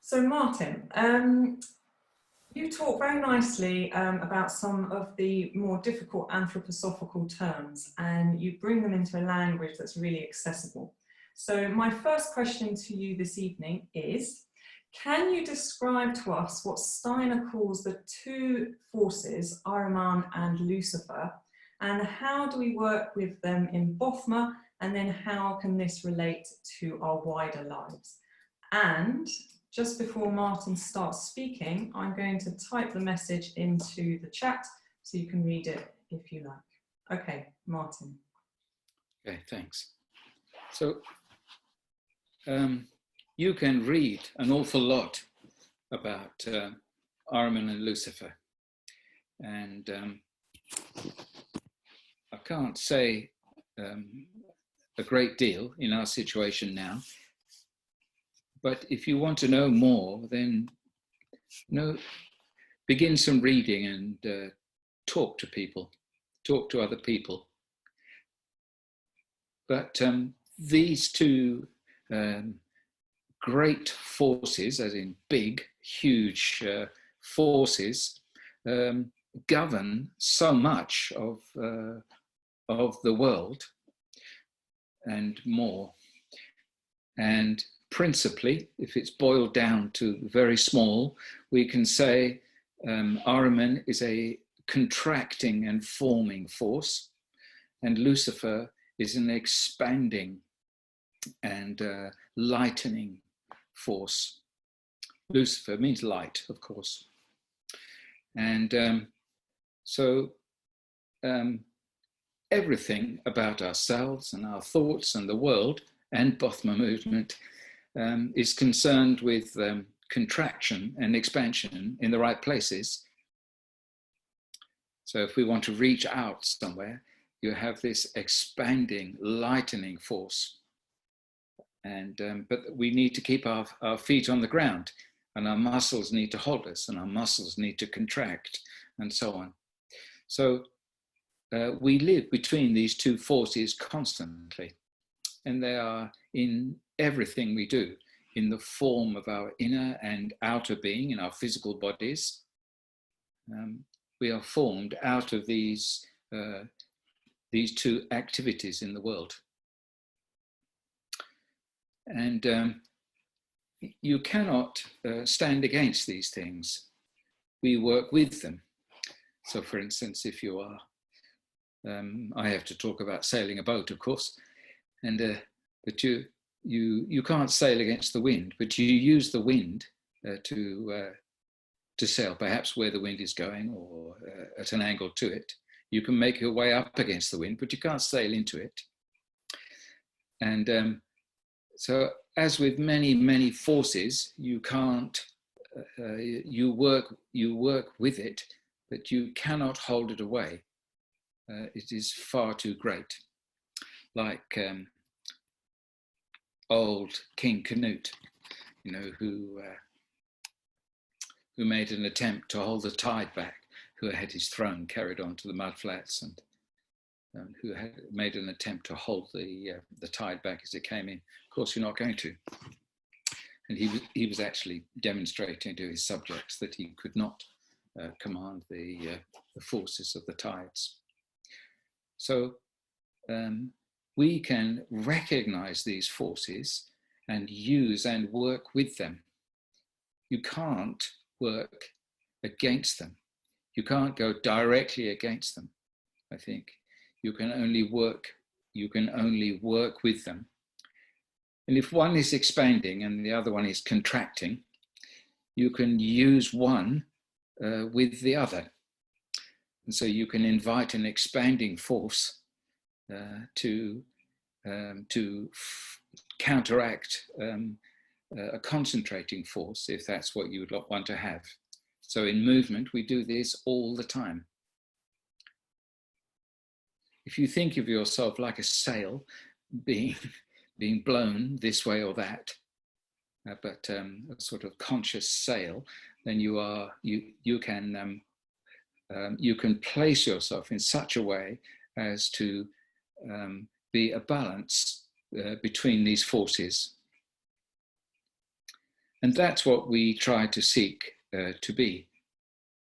So Martin, you talk very nicely about some of the more difficult anthroposophical terms, and you bring them into a language that's really accessible. So my first question to you this evening is, can you describe to us what Steiner calls the two forces, Ahriman and Lucifer, and how do we work with them in Bothma, and then how can this relate to our wider lives? And just before Martin starts speaking, I'm going to type the message into the chat so you can read it if you like. Okay, Martin. Okay, thanks. So you can read an awful lot about Ahriman and Lucifer. And I can't say a great deal in our situation now. But if you want to know more, then begin some reading and talk to people, talk to other people. But these two great forces, as in big, huge forces, govern so much of the world and more. And principally, if it's boiled down to very small, we can say Ahriman is a contracting and forming force, and Lucifer is an expanding and lightening force. Lucifer means light, of course. And everything about ourselves and our thoughts and the world and Bothma movement is concerned with contraction and expansion in the right places. So if we want to reach out somewhere, you have this expanding, lightening force. And but we need to keep our feet on the ground, and our muscles need to hold us, and our muscles need to contract, and so on. So we live between these two forces constantly, and they are in everything we do, in the form of our inner and outer being, in our physical bodies. We are formed out of these two activities in the world. And you cannot stand against these things. We work with them. So for instance, if you are, I have to talk about sailing a boat, of course, and but you can't sail against the wind, but you use the wind to sail, perhaps where the wind is going or at an angle to it. You can make your way up against the wind, but you can't sail into it. And so as with many, many forces, you can't, you work with it, but you cannot hold it away. It is far too great. Like old King Canute, you know, who made an attempt to hold the tide back, who had his throne carried on to the mudflats, and who had made an attempt to hold the tide back as it came in. Of course, you're not going to. And he was actually demonstrating to his subjects that he could not command the forces of the tides. So we can recognize these forces and use and work with them. You can't work against them. You can't go directly against them, I think. You can only work with them. And if one is expanding and the other one is contracting, you can use one with the other. And so you can invite an expanding force to counteract a concentrating force, if that's what you would want to have. So in movement, we do this all the time. If you think of yourself like a sail being blown this way or that, but a sort of conscious sail, then you can place yourself in such a way as to be a balance between these forces. And that's what we try to seek to be.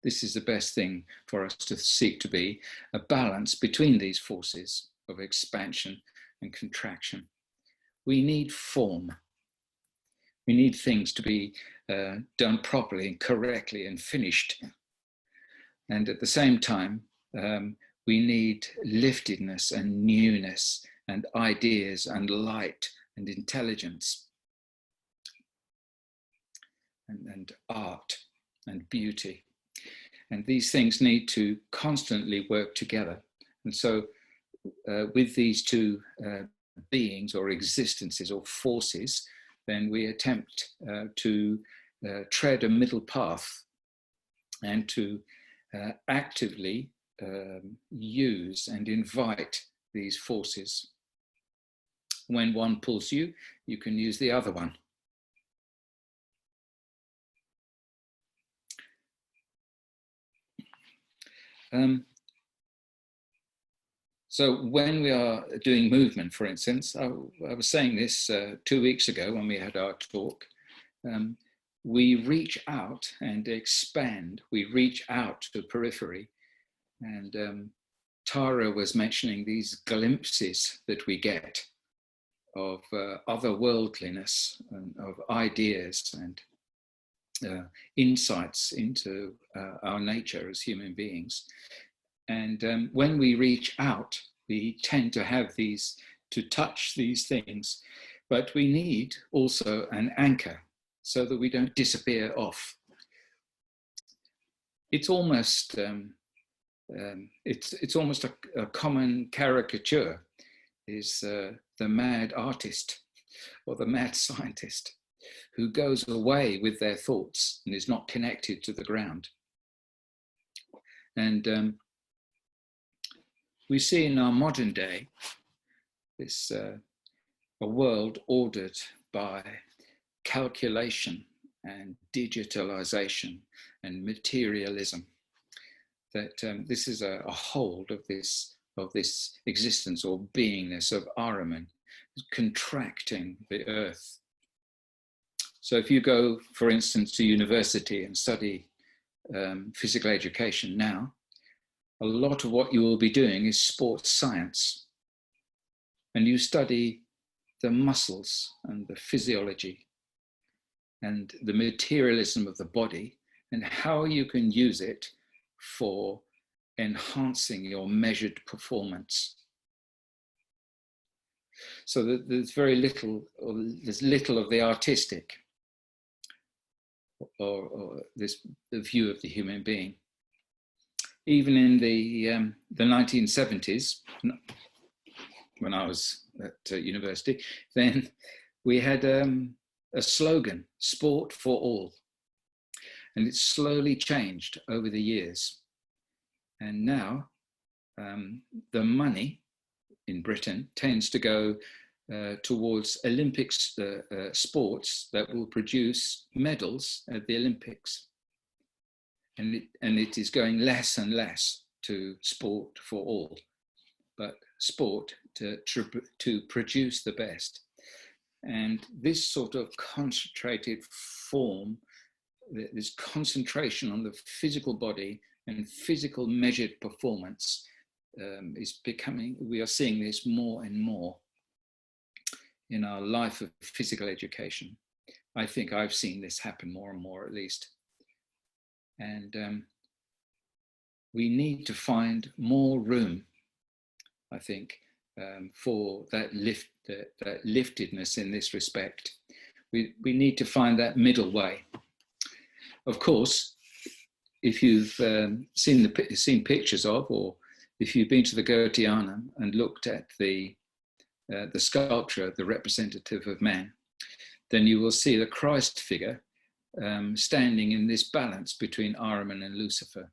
This is the best thing for us to seek to be, a balance between these forces of expansion and contraction. We need form. We need things to be done properly and correctly and finished. And at the same time, we need liftedness and newness and ideas and light and intelligence and art and beauty. And these things need to constantly work together. And so with these two beings or existences or forces, then we attempt to tread a middle path and to actively use and invite these forces. When one pulls you, you can use the other one. So when we are doing movement, for instance, I was saying this 2 weeks ago when we had our talk, we reach out and expand. We reach out to the periphery. And Tara was mentioning these glimpses that we get of otherworldliness and of ideas and insights into our nature as human beings. And when we reach out, we tend to have these, to touch these things, but we need also an anchor so that we don't disappear off. It's almost it's almost a common caricature is the mad artist or the mad scientist who goes away with their thoughts and is not connected to the ground. And we see in our modern day this a world ordered by calculation and digitalization and materialism, that this is a hold of this existence or beingness of Ahriman, contracting the earth. So if you go, for instance, to university and study physical education now, a lot of what you will be doing is sports science. And you study the muscles and the physiology and the materialism of the body and how you can use it for enhancing your measured performance. So that there's very little, or there's little of the artistic or this the view of the human being. Even in the 1970s, when I was at university, then we had a slogan, "Sport for all." And it's slowly changed over the years. And now the money in Britain tends to go towards Olympics sports that will produce medals at the Olympics. And it is going less and less to sport for all, but sport to produce the best. And this sort of concentrated form, this concentration on the physical body and physical measured performance is becoming, we are seeing this more and more in our life of physical education. I think I've seen this happen more and more, at least. And we need to find more room, I think, for that liftedness in this respect. We need to find that middle way. Of course, if you've seen pictures of, or if you've been to the Goetheanum and looked at the sculpture, the representative of man, then you will see the Christ figure standing in this balance between Ahriman and Lucifer.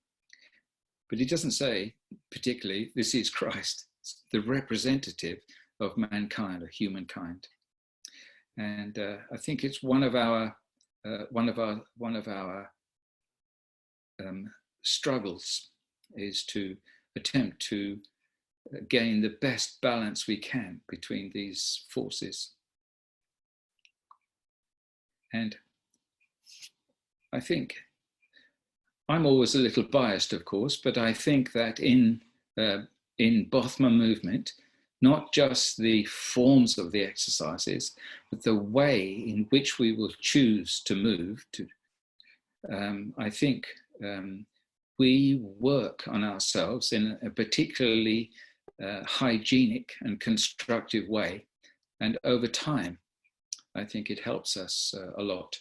But he doesn't say particularly, this is Christ. It's the representative of mankind or humankind. And I think it's one of our struggles is to attempt to gain the best balance we can between these forces. And I think I'm always a little biased, of course, but I think that in Bothma movement, not just the forms of the exercises, but the way in which we will choose to move to, I think we work on ourselves in a particularly hygienic and constructive way. And over time, I think it helps us a lot.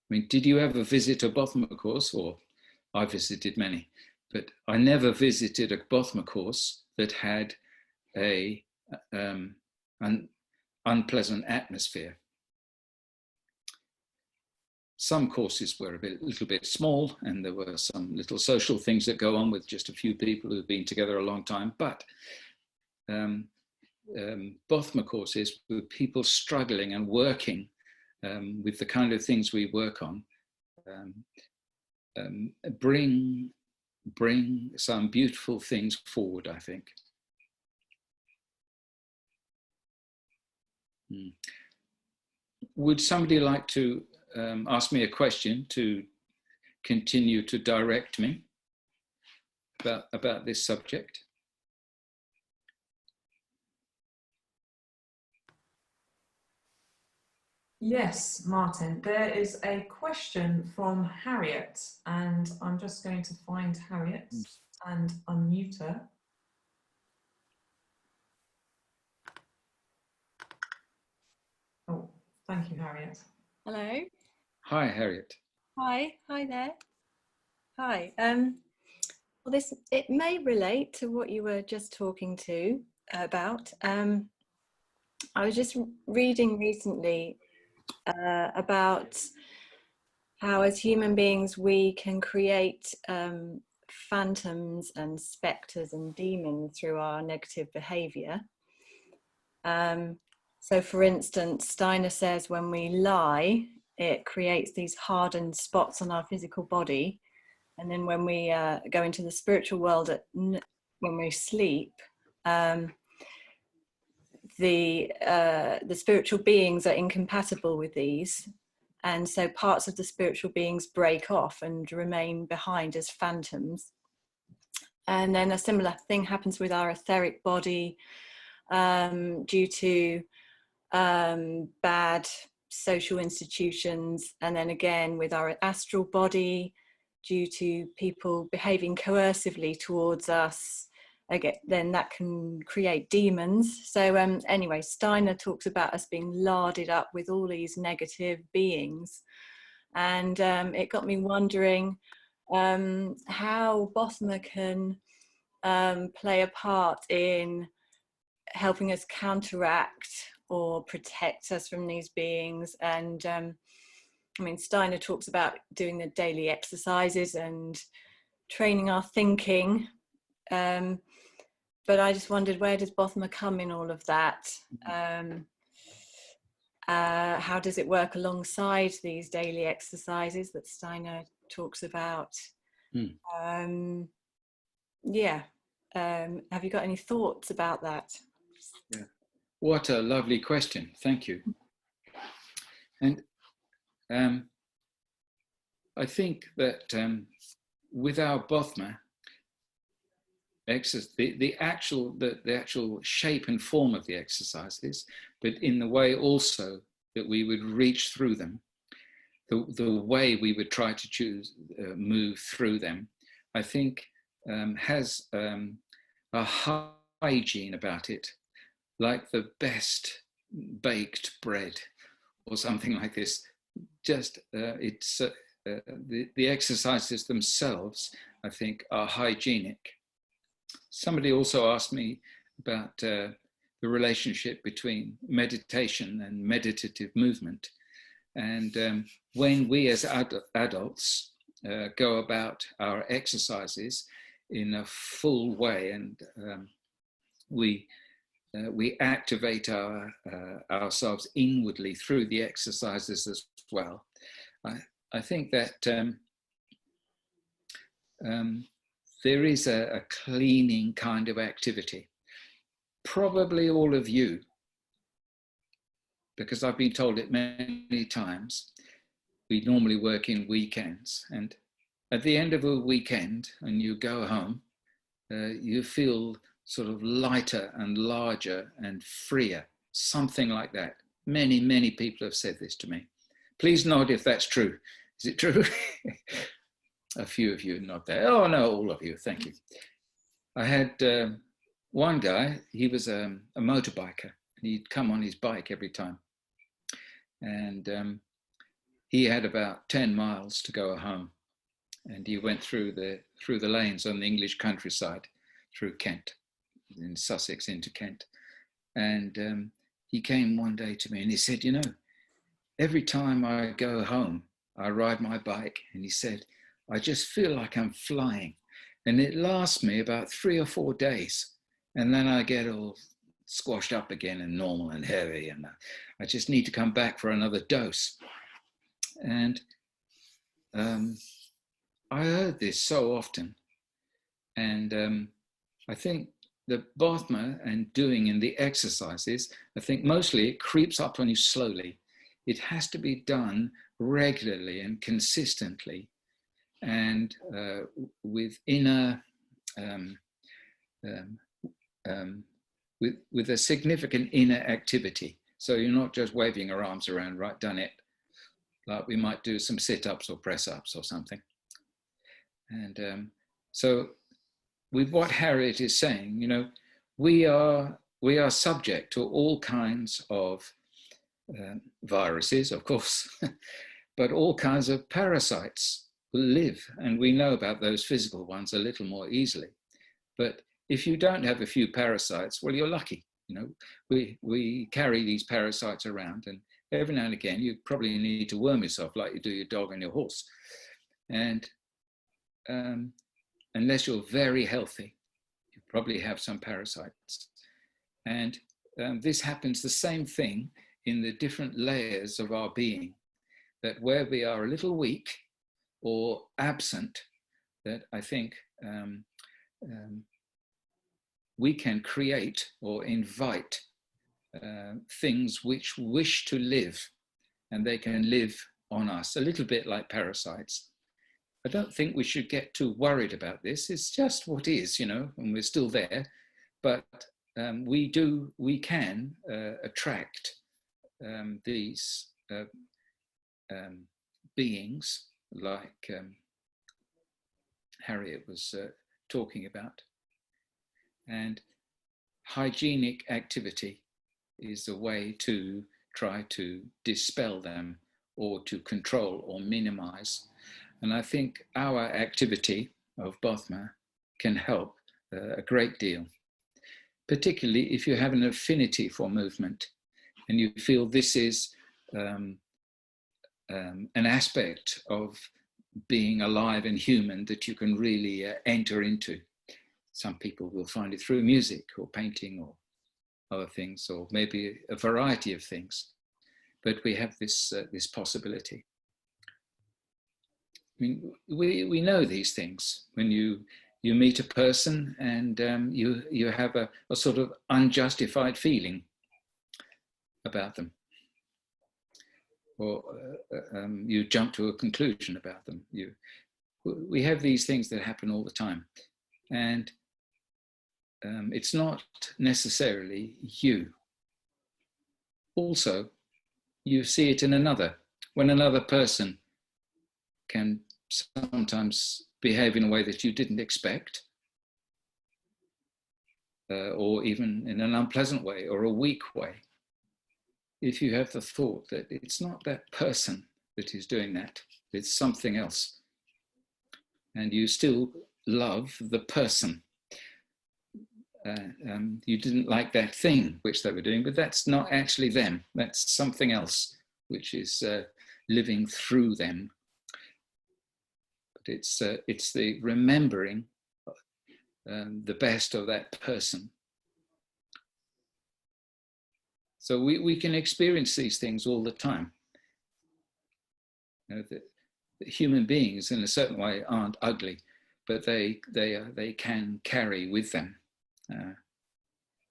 I mean, did you ever visit a Bothma course? Or I visited many, but I never visited a Bothma course that had an unpleasant atmosphere. Some courses were a little bit small, and there were some little social things that go on with just a few people who've been together a long time, but Bothma courses with people struggling and working with the kind of things we work on, bring some beautiful things forward, I think. Would somebody like to ask me a question to continue to direct me about this subject? Yes, Martin, there is a question from Harriet, and I'm just going to find Harriet and unmute her. Oh, thank you, Harriet. Hello. Hi, Harriet. Hi there. Hi. Well, it may relate to what you were just talking about. I was just reading recently about how, as human beings, we can create phantoms and spectres and demons through our negative behaviour. So, for instance, Steiner says when we lie, it creates these hardened spots on our physical body. And then when we go into the spiritual world, when we sleep, the spiritual beings are incompatible with these. And so parts of the spiritual beings break off and remain behind as phantoms. And then a similar thing happens with our etheric body due to bad social institutions, and then again with our astral body due to people behaving coercively towards us. Again, then that can create demons. So anyway, Steiner talks about us being larded up with all these negative beings, and it got me wondering how Bothma can play a part in helping us counteract or protect us from these beings. And I mean, Steiner talks about doing the daily exercises and training our thinking, but I just wondered, where does Bothma come in all of that? How does it work alongside these daily exercises that Steiner talks about? Yeah. Have you got any thoughts about that? Yeah. What a lovely question. Thank you. And I think that with our Bothma, the actual shape and form of the exercises, but in the way also that we would reach through them, the way we would try to move through them, I think has a hygiene about it, like the best baked bread or something like this. Just it's the exercises themselves, I think, are hygienic. Somebody also asked me about the relationship between meditation and meditative movement. And when we as adults go about our exercises in a full way, and we activate ourselves inwardly through the exercises as well, I think that there is a cleaning kind of activity. Probably all of you, because I've been told it many times, we normally work in weekends, and at the end of a weekend, and you go home, you feel sort of lighter and larger and freer, something like that. Many, many people have said this to me. Please nod if that's true. Is it true? A few of you nod there. Oh no, all of you, thank you. I had one guy, he was a motorbiker, and he'd come on his bike every time. And he had about 10 miles to go home. And he went through the lanes on the English countryside, through Kent, in Sussex into Kent. And he came one day to me and he said, you know, every time I go home, I ride my bike. And he said, I just feel like I'm flying. And it lasts me about 3 or 4 days. And then I get all squashed up again and normal and heavy. And I just need to come back for another dose. And I heard this so often. And I think the Bhavma and doing in the exercises, I think mostly it creeps up on you slowly. It has to be done regularly and consistently, and with inner, with a significant inner activity. So you're not just waving your arms around, right, done it. Like we might do some sit-ups or press-ups or something. And so with what Harriet is saying, you know, we are subject to all kinds of viruses, of course, but all kinds of parasites will live. And we know about those physical ones a little more easily. But if you don't have a few parasites, well, you're lucky. You know, we carry these parasites around, and every now and again, you probably need to worm yourself like you do your dog and your horse. And unless you're very healthy, you probably have some parasites. And this happens the same thing in the different layers of our being, that where we are a little weak or absent, that I think we can create or invite things which wish to live, and they can live on us, a little bit like parasites. I don't think we should get too worried about this. It's just what is, you know, and we're still there. But we can attract these beings like Harriet was talking about. And hygienic activity is a way to try to dispel them or to control or minimize. And I think our activity of Bhavma can help a great deal, particularly if you have an affinity for movement and you feel this is an aspect of being alive and human that you can really enter into. Some people will find it through music or painting or other things, or maybe a variety of things. But we have this possibility. I mean, we know these things. When you meet a person and you have a sort of unjustified feeling about them, or you jump to a conclusion about them. We have these things that happen all the time, and it's not necessarily you. Also, you see it in another. When another person can sometimes behave in a way that you didn't expect, or even in an unpleasant way or a weak way, if you have the thought that it's not that person that is doing that, it's something else, and you still love the person. You didn't like that thing which they were doing, but that's not actually them. That's something else which is living through them. But it's the remembering the best of that person. So we can experience these things all the time. You know, the human beings in a certain way aren't ugly, but they can carry with them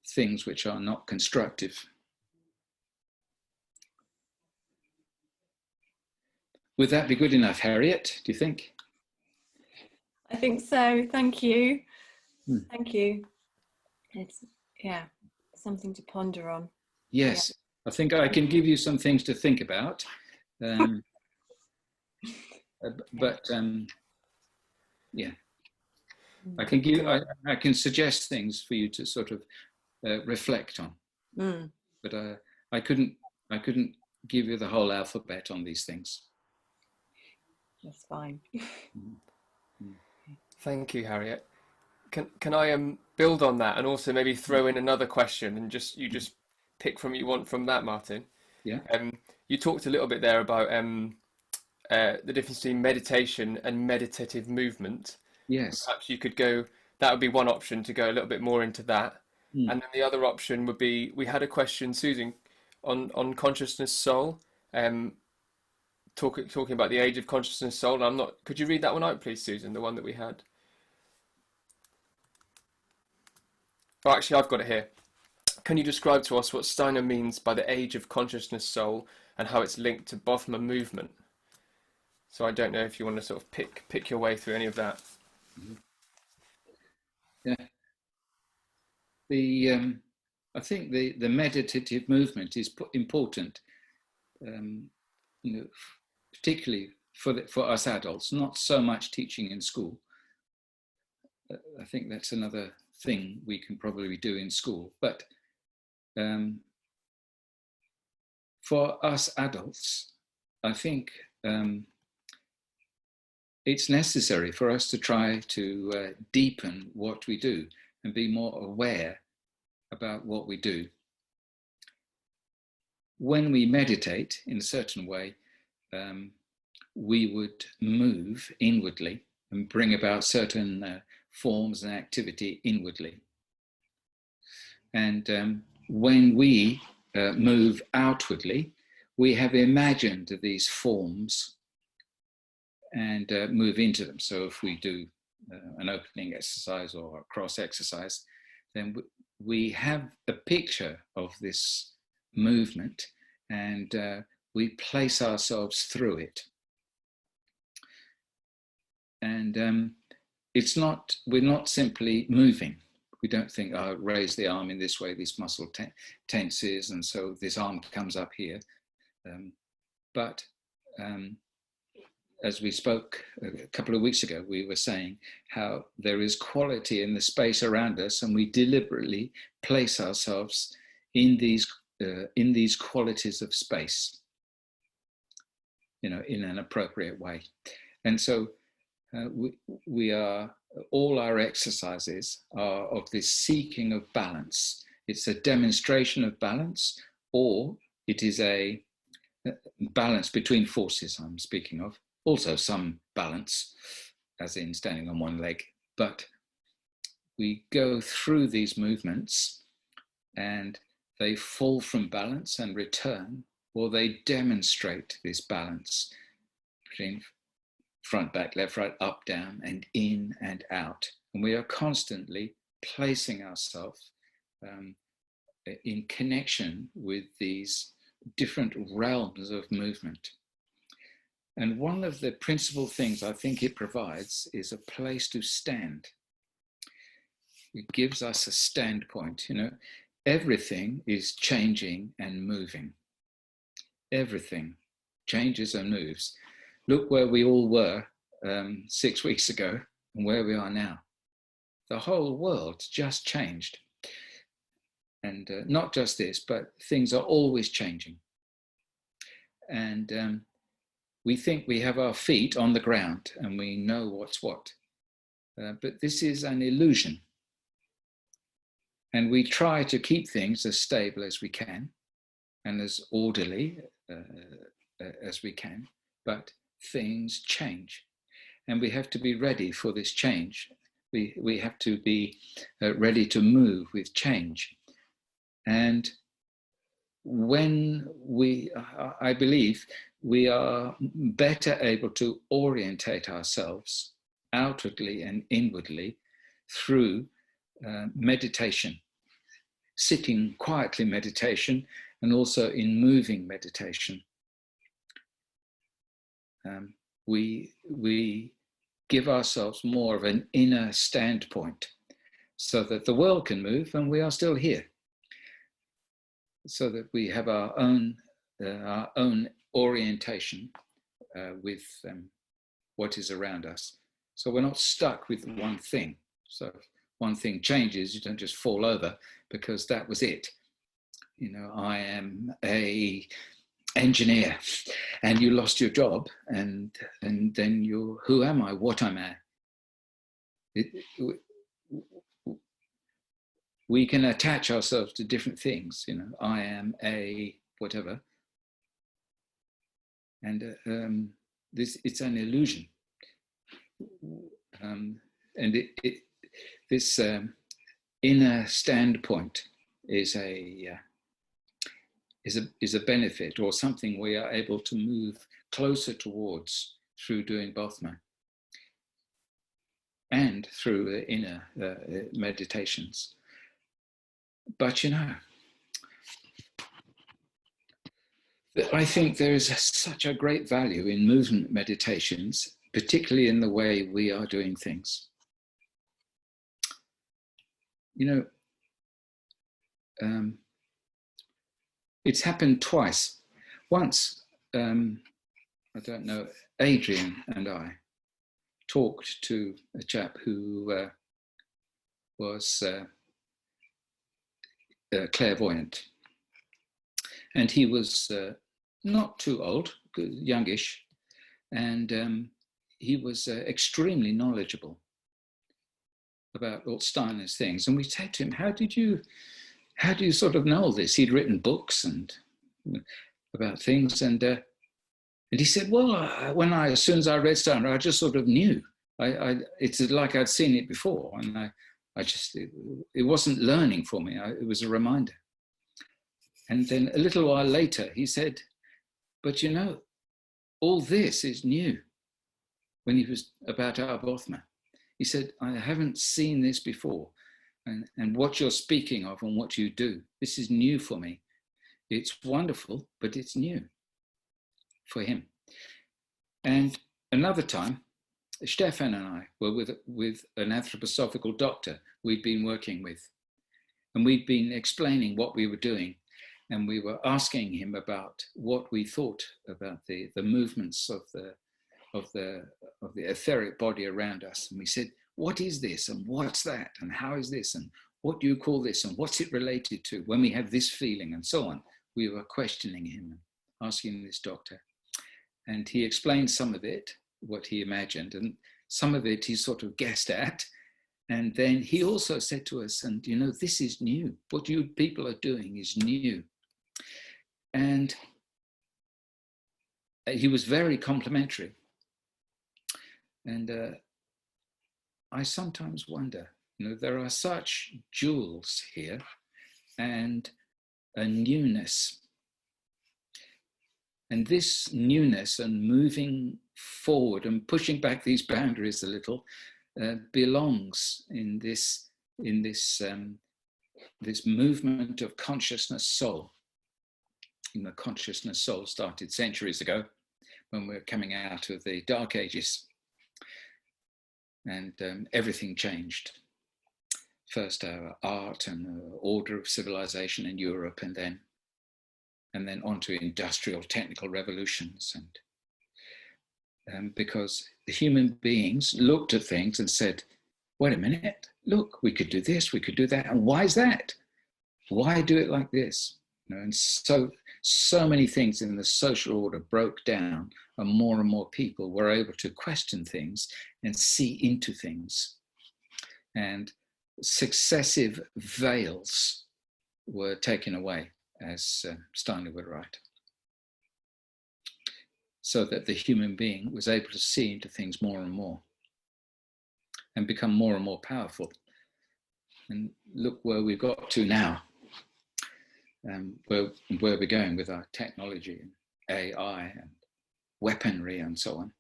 things which are not constructive. would that be good enough, Harriet, do you think? I think so. Thank you. Hmm. Thank you. It's, yeah, something to ponder on. Yes, I think I can give you some things to think about. Yeah, I can give. I can suggest things for you to sort of reflect on. But I couldn't give you the whole alphabet on these things. That's fine. Thank you, Harriet. Can I build on that and also maybe throw in another question and you just pick from what you want from that, Martin? Yeah. You talked a little bit there about the difference between meditation and meditative movement. Yes. Perhaps you could go. That would be one option, to go a little bit more into that. And then the other option would be, we had a question, Susan, on consciousness soul, talking about the age of consciousness soul. I'm not. Could you read that one out, please, Susan? The one that we had. Oh, actually, I've got it here. Can you describe to us what Steiner means by the age of consciousness soul and how it's linked to Böhmer movement? So I don't know if you want to sort of pick your way through any of that. Yeah. I think the meditative movement is important, particularly for us adults. Not so much teaching in school. I think that's another thing we can probably do in school. But for us adults, I think it's necessary for us to try to deepen what we do and be more aware about what we do. When we meditate in a certain way, we would move inwardly and bring about certain forms and activity inwardly. And when we move outwardly, we have imagined these forms and move into them. So if we do an opening exercise or a cross exercise, then we have a picture of this movement and we place ourselves through it. And we're not simply moving. We don't think, oh, raise the arm in this way, this muscle tenses, and so this arm comes up here. But as we spoke a couple of weeks ago, we were saying how there is quality in the space around us, and we deliberately place ourselves in these qualities of space, in an appropriate way. And so we are, all our exercises are of this seeking of balance. It's a demonstration of balance, or it is a balance between forces I'm speaking of. Also some balance, as in standing on one leg, but we go through these movements and they fall from balance and return, or they demonstrate this balance between front, back, left, right, up, down, and in and out. And we are constantly placing ourselves in connection with these different realms of movement. And one of the principal things I think it provides is a place to stand. It gives us a standpoint. Everything is changing and moving. Everything changes and moves. Look where we all were 6 weeks ago and where we are now. The whole world just changed. And not just this, but things are always changing. And we think we have our feet on the ground and we know what's what. But this is an illusion. And we try to keep things as stable as we can and as orderly as we can. But things change. And we have to be ready for this change. We have to be ready to move with change. And when I believe, we are better able to orientate ourselves outwardly and inwardly through meditation, sitting quietly meditation, and also in moving meditation. we give ourselves more of an inner standpoint so that the world can move and we are still here. So that we have our own orientation with what is around us. So we're not stuck with one thing. So if one thing changes, you don't just fall over because that was it. You know, I am a engineer and you lost your job and then you're, who am I? What am I? We can attach ourselves to different things. You know, I am a whatever. And it's an illusion. And this inner standpoint is a benefit or something we are able to move closer towards through doing Bothma and through inner meditations. But you know, I think there is such a great value in movement meditations, particularly in the way we are doing things. You know, it's happened twice. Once, I don't know, Adrian and I talked to a chap who was clairvoyant. And he was not too old, youngish, and he was extremely knowledgeable about all Steiner's things. And we said to him, how do you sort of know all this? He'd written books and about things, and he said, well, as soon as I read Steiner, I just sort of knew. It's like I'd seen it before, and it wasn't learning for me. It was a reminder. And then a little while later, he said, but you know, all this is new. When he was about our Bothma, he said, I haven't seen this before. And what you're speaking of and what you do, this is new for me. It's wonderful, but it's new for him. And another time, Stefan and I were with an anthroposophical doctor we'd been working with. And we'd been explaining what we were doing. And we were asking him about what we thought about the movements of the etheric body around us. And we said, what is this? And what's that? And how is this? And what do you call this? And what's it related to when we have this feeling and so on? We were questioning him, asking this doctor. And he explained some of it, what he imagined, and some of it he sort of guessed at. And then he also said to us, and you know, this is new. What you people are doing is new. And he was very complimentary. And I sometimes wonder, you know, there are such jewels here and a newness. And this newness and moving forward and pushing back these boundaries a little belongs in this movement of consciousness soul. You know, consciousness soul started centuries ago when we were coming out of the Dark Ages, and everything changed. First our art and order of civilization in Europe, and then on to industrial technical revolutions, and because the human beings looked at things and said, wait a minute, look, we could do this, we could do that, and why is that? Why do it like this? You know, and so many things in the social order broke down, and more people were able to question things and see into things. And successive veils were taken away, as Steiner would write, so that the human being was able to see into things more and more and become more and more powerful. And look where we've got to now. Where we're going with our technology and AI and weaponry and so on.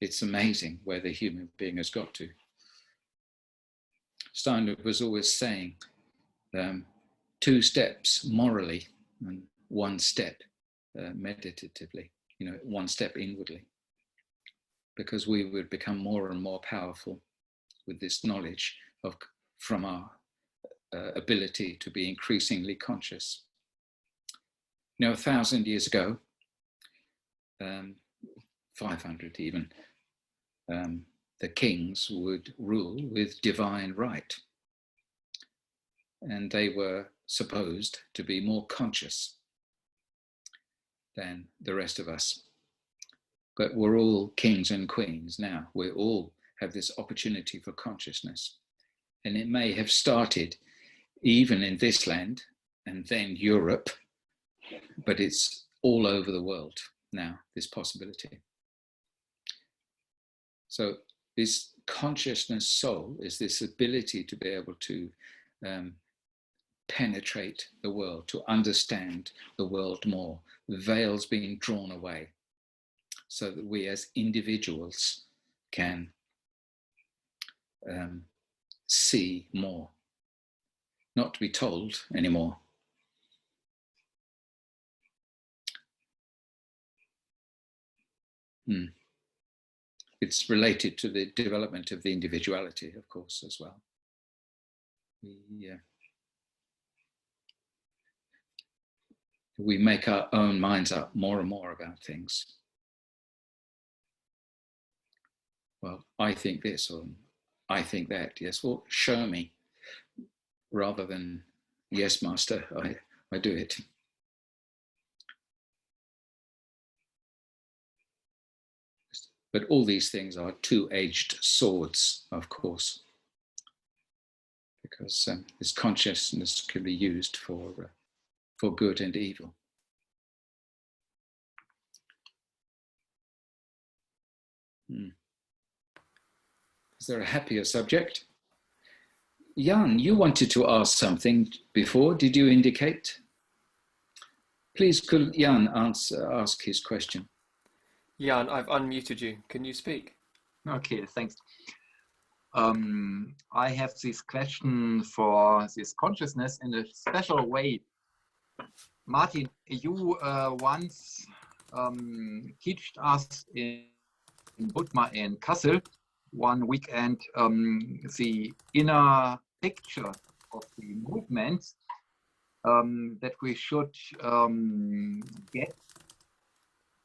It's amazing where the human being has got to. Steiner was always saying 2 steps morally and 1 step meditatively. one step inwardly, because we would become more and more powerful with this knowledge from our ability to be increasingly conscious. 1,000 years ago, 500 even, the kings would rule with divine right. And they were supposed to be more conscious than the rest of us. But we're all kings and queens now. We all have this opportunity for consciousness. And it may have started even in this land and then Europe, but it's all over the world now, this possibility. So this consciousness soul is this ability to be able to penetrate the world, to understand the world more, the veils being drawn away, so that we as individuals can see more, not to be told anymore. It's related to the development of the individuality, of course, as well. We make our own minds up more and more about things. Well, I think this, or I think that. Yes, well, show me, rather than, yes, master, I do it. But all these things are two-edged swords, of course, because this consciousness can be used for good and evil. Is there a happier subject? Jan, you wanted to ask something before. Did you indicate? Please, could Jan ask his question? Jan, I've unmuted you. Can you speak? Okay, thanks. I have this question for this consciousness in a special way. Martin, you once taught us in Bodmer in Kassel one weekend the inner picture of the movements that we should get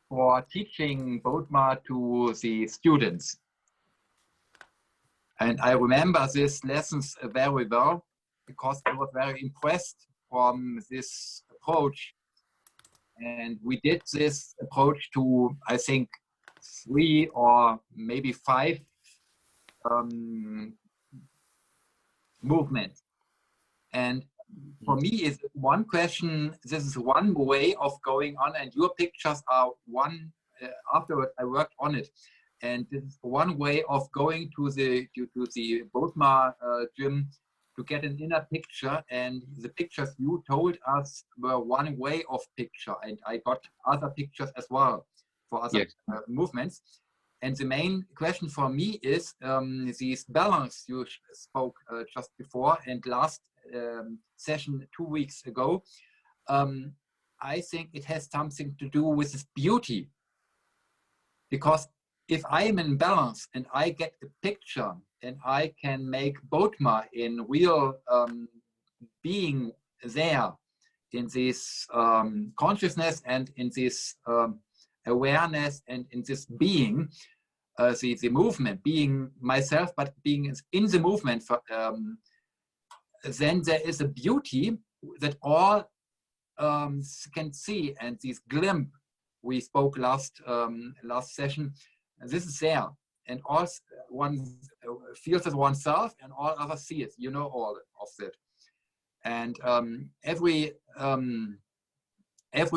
for teaching Bodmer to the students. And I remember these lessons very well, because I was very impressed from this approach. And we did this approach to, I think, 3 or maybe 5 movements. And for me, is one question, this is one way of going on, and your pictures are one, afterward I worked on it. And this is one way of going to the Bodmer gym to get an inner picture, and the pictures you told us were one way of picture, and I got other pictures as well for other movements. And the main question for me is this balance you spoke just before and last session 2 weeks ago. I think it has something to do with this beauty, because if I am in balance and I get a picture and I can make Bodmer in real being there in this consciousness and in this awareness and in this being, the movement, being myself, but being in the movement, then there is a beauty that all can see, and this glimpse we spoke last session, this is there, and all one feels it oneself, and all others see it. You know all of it, and every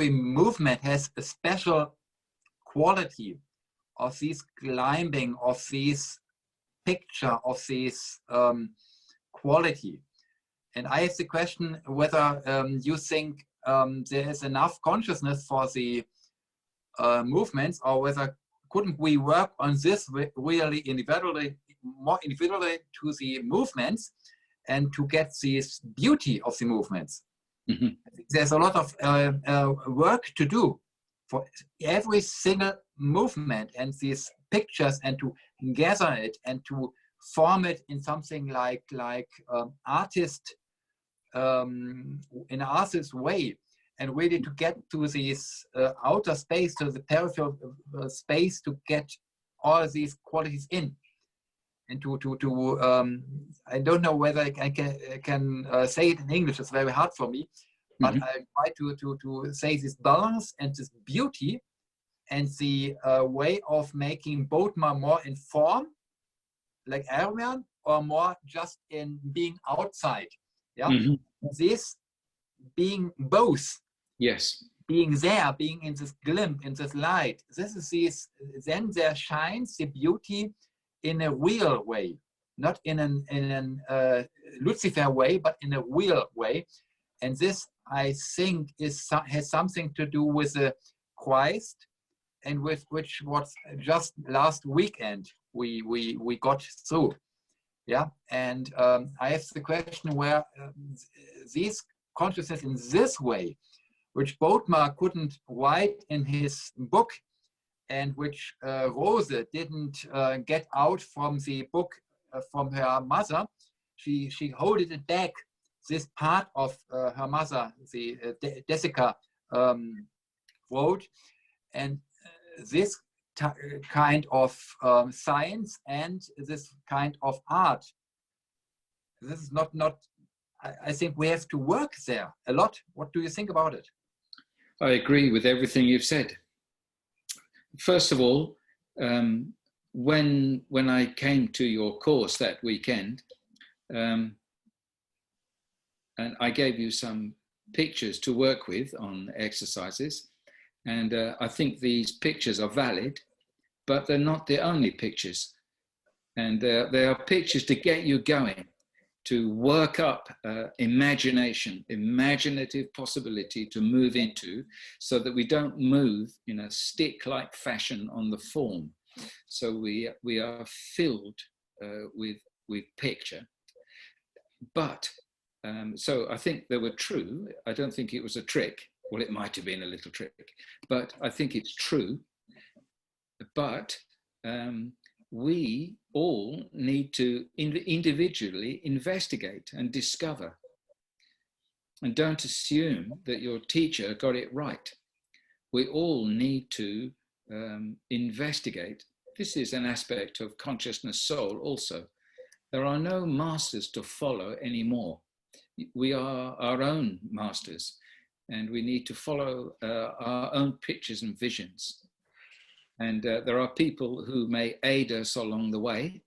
movement has a special quality of this climbing, of this picture, of this quality. And I have the question whether you think there is enough consciousness for the movements, or whether couldn't we work on this really individually, more individually to the movements, and to get this beauty of the movements. I think there's a lot of work to do for every single movement and these pictures, and to gather it and to form it in something like artist in an artist way, and really to get to this outer space, to the peripheral space, to get all these qualities in, and to I don't know whether I can say it in English. It's very hard for me, but I try to say this balance and this beauty, and the way of making Bodmer more in form, like Erwan, or more just in being outside. Yeah, this being both. Yes. Being there, being in this glimpse, in this light. This is this. Then there shines the beauty in a real way, not in an Lucifer way, but in a real way. And this, I think, has something to do with the Christ, and with which was just last weekend we got through. Yeah, and I have the question where these consciousness in this way, which Bodmer couldn't write in his book, and which Rose didn't get out from the book from her mother, she holded it back. This part of her mother, the Desica, wrote, and this kind of science and this kind of art. This is not. I think we have to work there a lot. What do you think about it? I agree with everything you've said. First of all, when I came to your course that weekend, and I gave you some pictures to work with on exercises, and I think these pictures are valid, but they're not the only pictures. And they are pictures to get you going, to work up imagination, imaginative possibility to move into, so that we don't move in a stick-like fashion on the form. So we are filled with picture. But, so I think they were true. I don't think it was a trick. Well, it might have been a little trick, but I think it's true. But we all need to individually investigate and discover. And don't assume that your teacher got it right. We all need to investigate. This is an aspect of consciousness soul also. There are no masters to follow anymore. We are our own masters, and we need to follow our own pictures and visions. And there are people who may aid us along the way,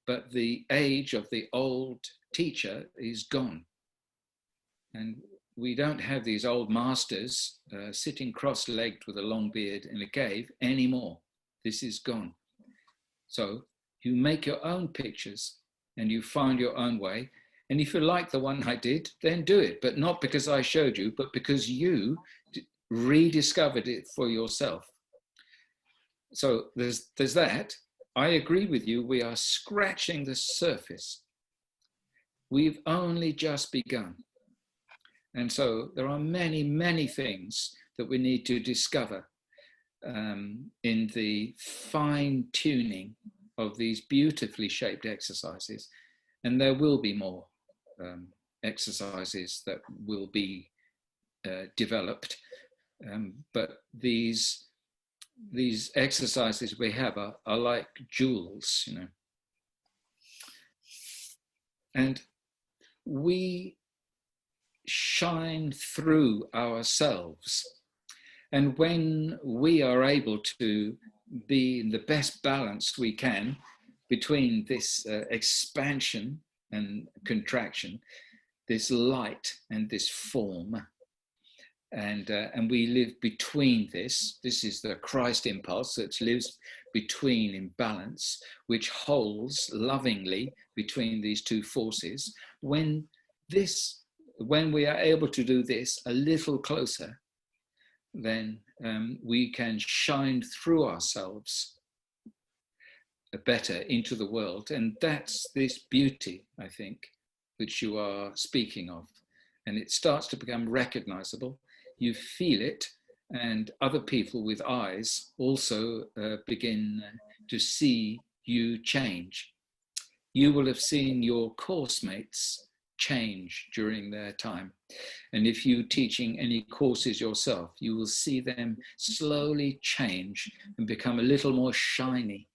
but the age of the old teacher is gone. And we don't have these old masters sitting cross-legged with a long beard in a cave anymore. This is gone. So you make your own pictures and you find your own way. And if you like the one I did, then do it, but not because I showed you, but because you rediscovered it for yourself. So there's that. I agree with you. We are scratching the surface. We've only just begun. And so there are many, many things that we need to discover in the fine tuning of these beautifully shaped exercises. And there will be more exercises that will be developed. But these exercises we have are like jewels, you know. And we shine through ourselves. And when we are able to be in the best balance we can between this expansion and contraction, this light and this form, and we live between this is the Christ impulse that lives between in balance, which holds lovingly between these two forces. When we are able to do this a little closer, then we can shine through ourselves better into the world. And that's this beauty, I think, which you are speaking of. And it starts to become recognizable. You feel it, and other people with eyes also begin to see you change. You will have seen your course mates change during their time. And if you're teaching any courses yourself, you will see them slowly change and become a little more shiny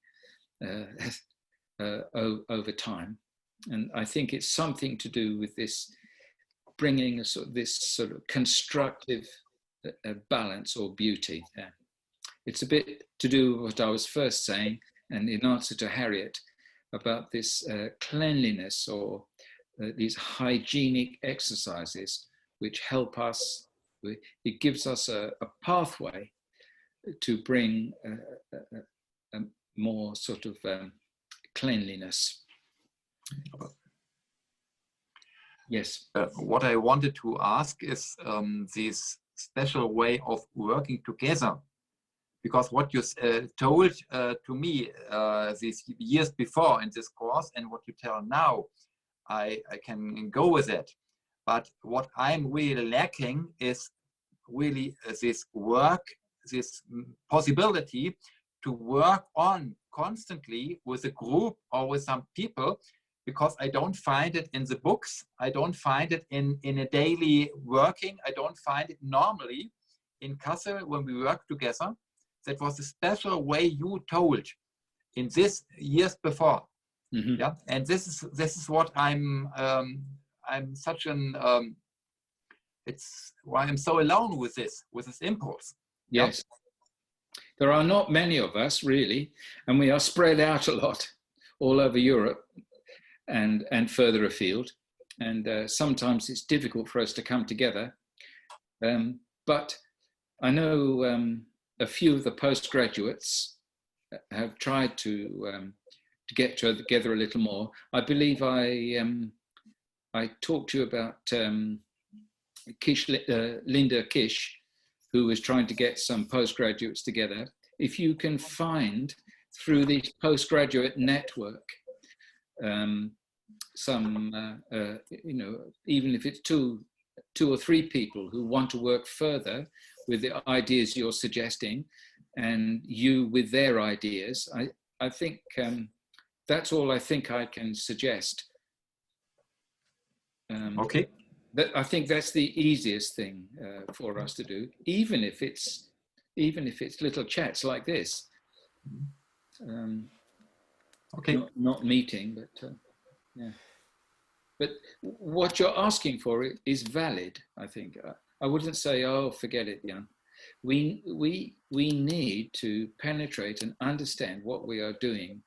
over time. And I think it's something to do with this, bringing this sort of constructive balance or beauty there. It's a bit to do with what I was first saying, and in answer to Harriet, about this cleanliness or these hygienic exercises which help us. It gives us a pathway to bring a more sort of cleanliness. Yes. What I wanted to ask is this special way of working together, because what you told to me these years before in this course and what you tell now, I can go with it. But what I'm really lacking is really this work, this possibility to work on constantly with a group or with some people, because I don't find it in the books. I don't find it in a daily working. I don't find it normally in Kassel when we work together. That was a special way you told in this years before. Mm-hmm. Yeah, and this is what I'm such an it's why I'm so alone with this impulse. Yes. Yeah? There are not many of us really, and we are spread out a lot all over Europe and further afield, and sometimes it's difficult for us to come together, but I know a few of the postgraduates have tried to get together a little more. I believe I talked to you about Linda Kish, who was trying to get some postgraduates together. If you can find through the postgraduate network some, even if it's two or three people who want to work further with the ideas you're suggesting, and you with their ideas, I think that's all I think I can suggest. Okay. I think that's the easiest thing for us to do, even if it's little chats like this. Okay. Not meeting, but yeah. But what you're asking for is valid, I think. I wouldn't say, oh, forget it, Jan. We need to penetrate and understand what we are doing,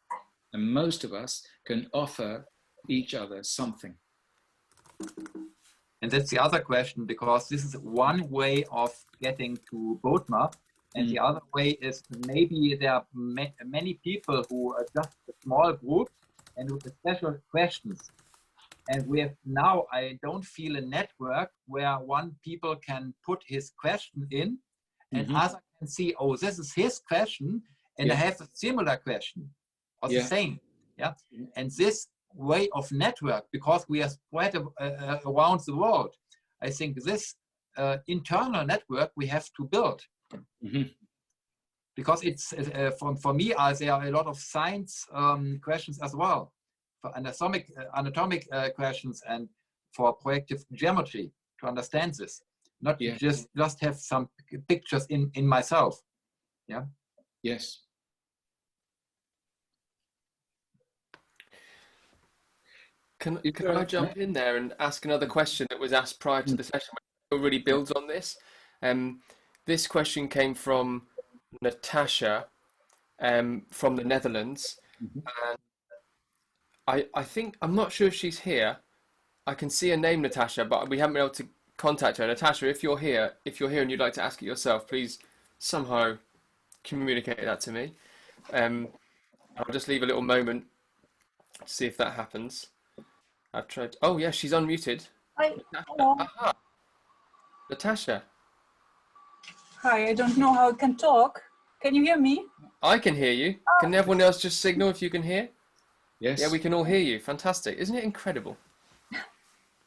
and most of us can offer each other something. And that's the other question, because this is one way of getting to Bodmer, and the other way is maybe there are many people who are just a small group and with special questions. And we have now, I don't feel a network where one people can put his question in and other can see, oh, this is his question, and I have a similar question or the same. Yeah. And this way of network, because we are spread around the world, I think this internal network we have to build. Because it's for me, there are a lot of science questions as well, for anatomic questions and for projective geometry to understand this, not just have some pictures in myself. Yeah. Yes. Can I jump in there and ask another question that was asked prior to the session, which really builds on this? This question came from Natasha from the Netherlands. And I think, I'm not sure if she's here. I can see her name, Natasha, but we haven't been able to contact her. Natasha, if you're here and you'd like to ask it yourself, please somehow communicate that to me. I'll just leave a little moment to see if that happens. I've tried. Oh, yeah, she's unmuted. Hi. Hello. Aha. Natasha. Hi, I don't know how I can talk. Can you hear me? I can hear you. Can everyone else just signal if you can hear? Yes. Yeah, we can all hear you. Fantastic. Isn't it incredible?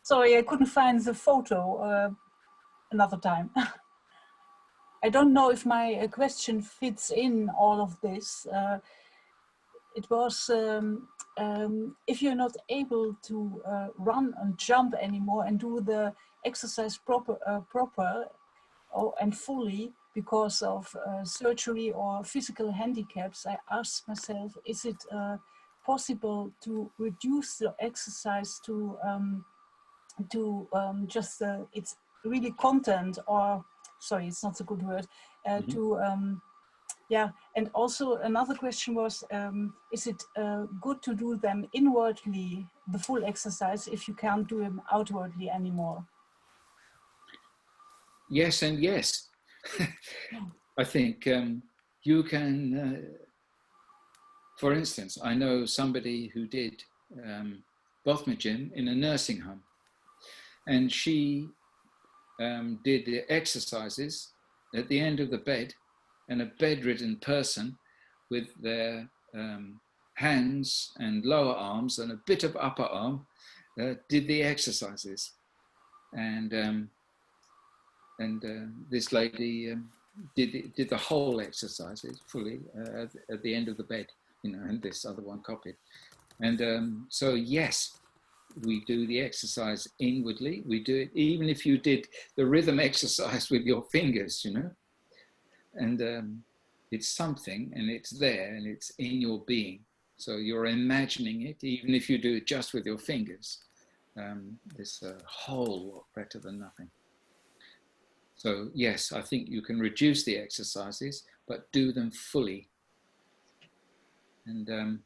Sorry, I couldn't find the photo another time. I don't know if my question fits in all of this. It was if you're not able to run and jump anymore and do the exercise proper and fully because of surgery or physical handicaps, I asked myself, is it possible to reduce the exercise to just it's really content, or sorry, it's not a good word, yeah. And also another question was, is it good to do them inwardly, the full exercise, if you can't do them outwardly anymore? Yes and yes. I think you can, for instance, I know somebody who did Bothma Gym in a nursing home, and she did the exercises at the end of the bed, and a bedridden person with their hands and lower arms and a bit of upper arm did the exercises. And this lady did the whole exercises fully at the end of the bed, and this other one copied. And so yes, we do the exercise inwardly. We do it even if you did the rhythm exercise with your fingers, and it's something, and it's there, and it's in your being. So you're imagining it, even if you do it just with your fingers. It's a whole lot better than nothing. So yes, I think you can reduce the exercises, but do them fully. And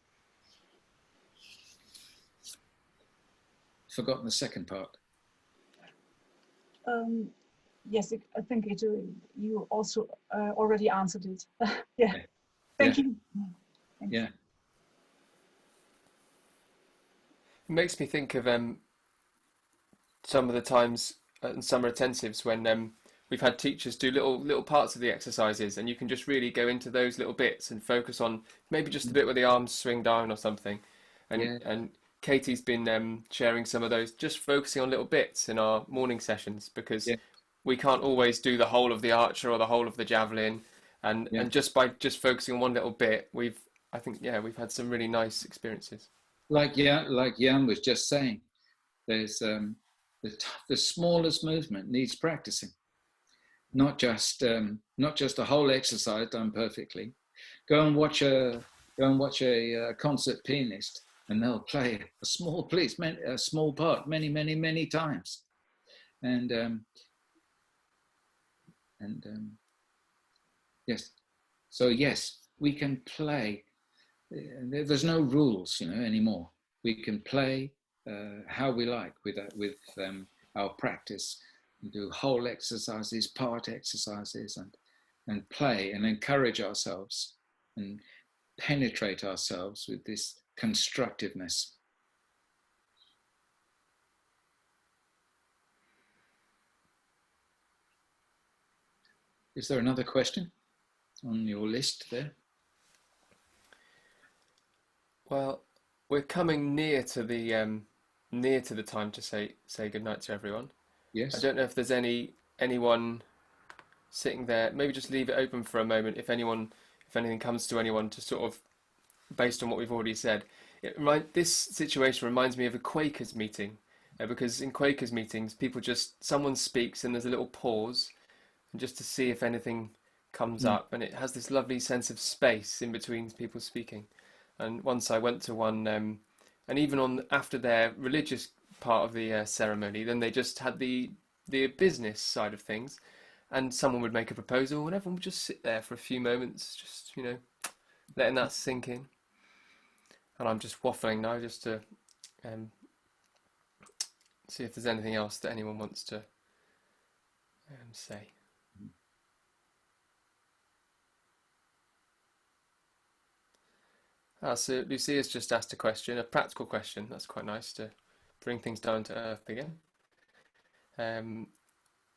forgotten the second part. Yes, I think you also already answered it. Yeah. Thank you. Thanks. Yeah. It makes me think of some of the times in summer intensives when we've had teachers do little parts of the exercises, and you can just really go into those little bits and focus on maybe just the bit where the arms swing down or something. And Katie's been sharing some of those, just focusing on little bits in our morning sessions, because we can't always do the whole of the archer or the whole of the javelin, and just by focusing on one little bit, we've had some really nice experiences. Like Jan was just saying, there's the smallest movement needs practicing, not just a whole exercise done perfectly. Go and watch a concert pianist, and they'll play a small piece, a small part, many times, and yes. So yes, we can play. There's no rules, anymore. We can play how we like with our practice, and do whole exercises, part exercises, and play and encourage ourselves and penetrate ourselves with this constructiveness. Is there another question on your list there? Well, we're coming near to the time to say goodnight to everyone. Yes. I don't know if there's anyone sitting there. Maybe just leave it open for a moment. If anything comes to anyone, to sort of, based on what we've already said, this situation reminds me of a Quakers meeting, because in Quakers meetings, someone speaks and there's a little pause, and just to see if anything comes up, and it has this lovely sense of space in between people speaking. And once I went to one, and even after their religious part of the ceremony, then they just had the business side of things, and someone would make a proposal, and everyone would just sit there for a few moments, just letting that sink in. And I'm just waffling now, just to see if there's anything else that anyone wants to say. So Lucia's just asked a question, a practical question. That's quite nice to bring things down to earth again.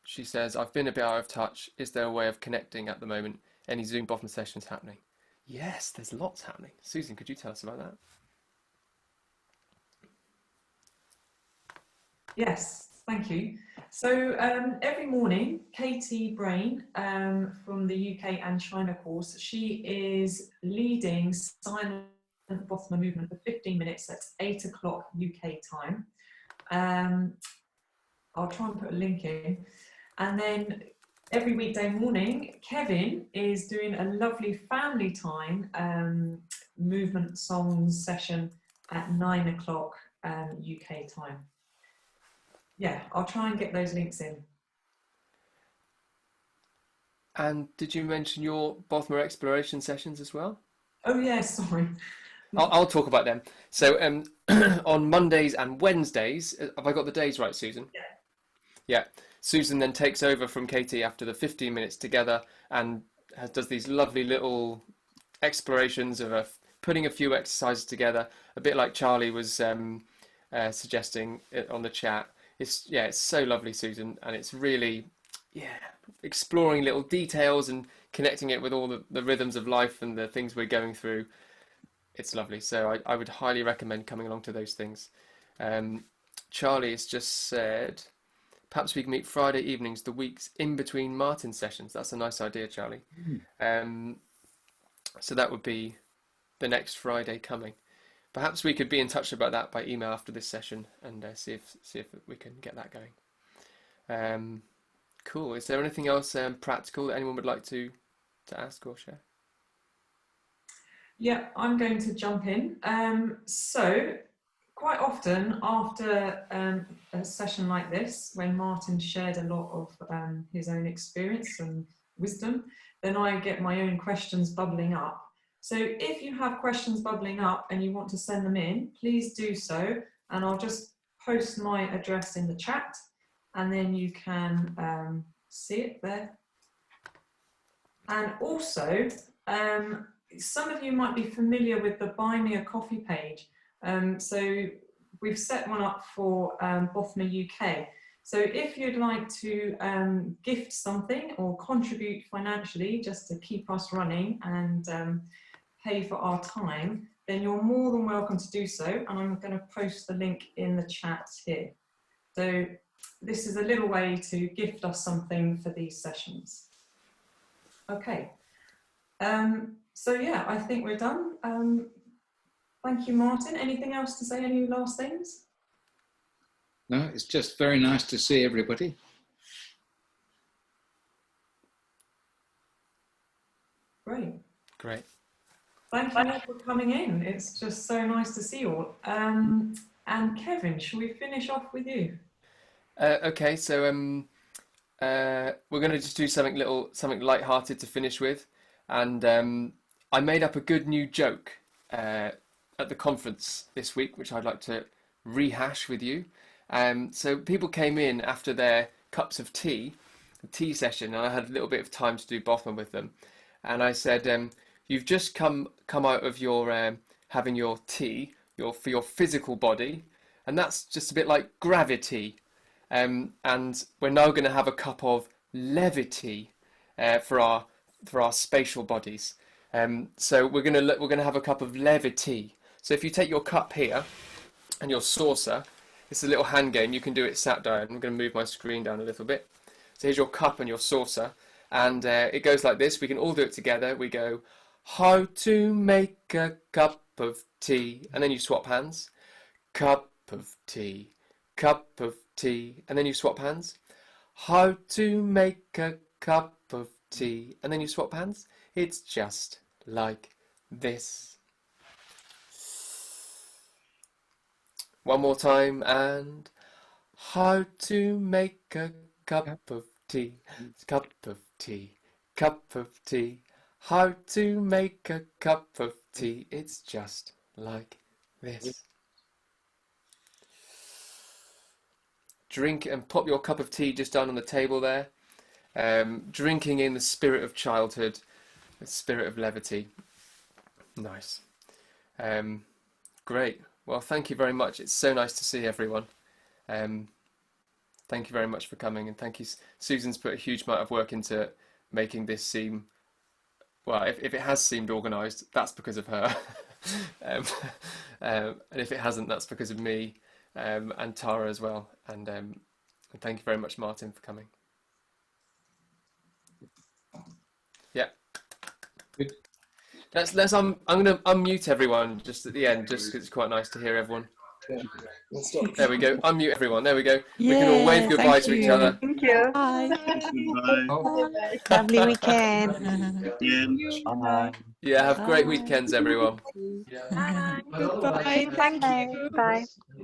She says, I've been a bit out of touch. Is there a way of connecting at the moment? Any Zoom Bothma sessions happening? Yes, there's lots happening. Susan, could you tell us about that? Yes, thank you. So every morning, Katie Brain from the UK and China course, she is leading silent Bothma movement for 15 minutes. That's 8 o'clock UK time. I'll try and put a link in. And then every weekday morning, Kevin is doing a lovely family time movement songs session at 9 o'clock UK time. Yeah, I'll try and get those links in. And did you mention your Bothma exploration sessions as well? Oh yeah, sorry. I'll talk about them. So on Mondays and Wednesdays, have I got the days right, Susan? Yeah. Yeah. Susan then takes over from Katie after the 15 minutes together and does these lovely little explorations of putting a few exercises together, a bit like Charlie was suggesting on the chat. It's so lovely, Susan, and it's really exploring little details and connecting it with all the rhythms of life and the things we're going through. It's lovely. So I would highly recommend coming along to those things. Charlie has just said, perhaps we can meet Friday evenings, the weeks in between Martin sessions. That's a nice idea, Charlie. So that would be the next Friday coming. Perhaps we could be in touch about that by email after this session and see if we can get that going. Cool. Is there anything else practical that anyone would like to ask or share? Yeah, I'm going to jump in. So quite often after a session like this, when Martin shared a lot of his own experience and wisdom, then I get my own questions bubbling up. So if you have questions bubbling up and you want to send them in, please do so. And I'll just post my address in the chat and then you can see it there. And also, some of you might be familiar with the Buy Me a Coffee page. So we've set one up for Bothma UK. So if you'd like to gift something or contribute financially just to keep us running and pay for our time, then you're more than welcome to do so. And I'm going to post the link in the chat here. So this is a little way to gift us something for these sessions. Okay. So yeah, I think we're done. Thank you, Martin. Anything else to say? Any last things? No, it's just very nice to see everybody. Great. Great. Thank you all for coming in. It's just so nice to see you all. And Kevin, shall we finish off with you? Okay, so we're going to just do something light-hearted to finish with, and I made up a good new joke at the conference this week, which I'd like to rehash with you. So people came in after their cups of tea, the tea session, and I had a little bit of time to do Bothma with them, and I said, you've just come out of your having your tea, for your physical body, and that's just a bit like gravity. And we're now going to have a cup of levity for our spatial bodies. So we're going to have a cup of levity. So if you take your cup here and your saucer, it's a little hand game. You can do it sat down. I'm going to move my screen down a little bit. So here's your cup and your saucer, and it goes like this. We can all do it together. We go, how to make a cup of tea, and then you swap hands. Cup of tea, cup of tea, and then you swap hands. How to make a cup of tea, and then you swap hands. It's just like this. One more time, and how to make a cup of tea, cup of tea, cup of tea. How to make a cup of tea. It's just like this. Drink and pop your cup of tea just down on the table there. Drinking in the spirit of childhood, the spirit of levity. Nice. Great. Well, thank you very much. It's so nice to see everyone. Thank you very much for coming, and thank you. Susan's put a huge amount of work into making this seem, well, if it has seemed organised, that's because of her. And if it hasn't, that's because of me. And Tara as well, and And thank you very much, Martin, for coming. Yeah. Good. I'm going to unmute everyone just at the end, just because it's quite nice to hear everyone. There we go. Unmute everyone. There we go. We can all wave goodbye to each other. Thank you. Bye. Bye. Lovely weekend. Bye. Yeah, have great weekends, everyone. Bye. Goodbye. Thank you. Bye.